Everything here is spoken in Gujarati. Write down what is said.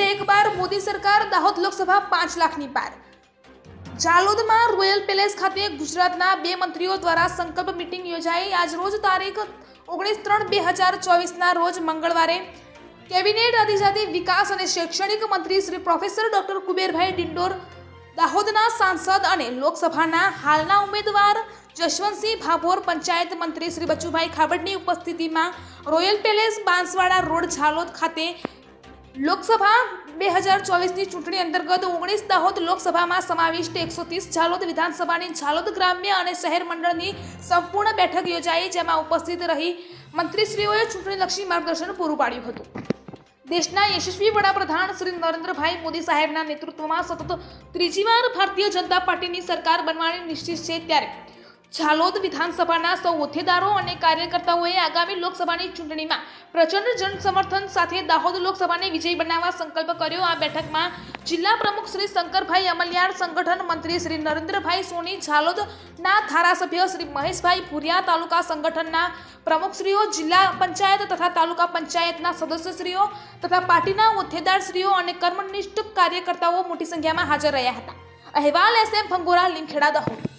से एक बार मोदी सरकार दाहोद लोकसभा 5 लाखनी पार। જાલોદમાં રોયલ પેલેસ ખાતે ગુજરાતના 2 મંત્રીઓ દ્વારા સંકલ્પ મીટિંગ યોજાઈ। આજ રોજ તારીખ 19/3/2024ના રોજ મંગળવારે કેબિનેટ આદિજાતિ વિકાસ અને શૈક્ષણિક મંત્રી શ્રી પ્રોફેસર ડોક્ટર કુબેરભાઈ ડિંડોર, દાહોદના સાંસદ અને લોકસભાના હાલના ઉમેદવાર જશવંતસિંહ ભાભોર, પંચાયત મંત્રી શ્રી બચુભાઈ ખાબડની ઉપસ્થિતિમાં royal palace Banswara road Jhalod ખાતે લોકસભા 2024ની ચૂંટણી અંતર્ગત 19 દાહોદ લોકસભામાં સમાવિષ્ટ 130 ઝાલોદ વિધાનસભાની ઝાલોદ ગ્રામ્ય અને શહેર મંડળની સંપૂર્ણ બેઠક યોજાઈ, જેમાં ઉપસ્થિત રહી મંત્રીશ્રીઓએ ચૂંટણીલક્ષી માર્ગદર્શન પૂરું પાડ્યું હતું। દેશના યશસ્વી વડાપ્રધાન શ્રી નરેન્દ્રભાઈ મોદી સાહેબના નેતૃત્વમાં સતત ત્રીજી વાર ભારતીય જનતા પાર્ટીની સરકાર બનવાની નિશ્ચિત છે, ત્યારે ઝાલોદ વિધાનસભાના સૌ હોદ્દેદારો અને કાર્યકર્તાઓએ આગામી લોકસભાની ચૂંટણીમાં પ્રચંડ જનસમર્થન સાથે દાહોદ લોકસભાને વિજયી બનાવવા સંકલ્પ કર્યો। આ બેઠકમાં જિલ્લા પ્રમુખ શ્રી શંકરભાઈ અમલિયાર, સંગઠન મંત્રી શ્રી નરેન્દ્રભાઈ સોની, ઝાલોદના ધારાસભ્ય શ્રી મહેશભાઈ ભુરિયા, તાલુકા સંગઠનના પ્રમુખશ્રીઓ, જિલ્લા પંચાયત તથા તાલુકા પંચાયતના સદસ્યશ્રીઓ તથા પાર્ટીના હોદ્દેદારશ્રીઓ અને કર્મનિષ્ઠ કાર્યકર્તાઓ મોટી સંખ્યામાં હાજર રહ્યા હતા। અહેવાલ SM ભંગોરા, લીમખેડા, દાહોદ।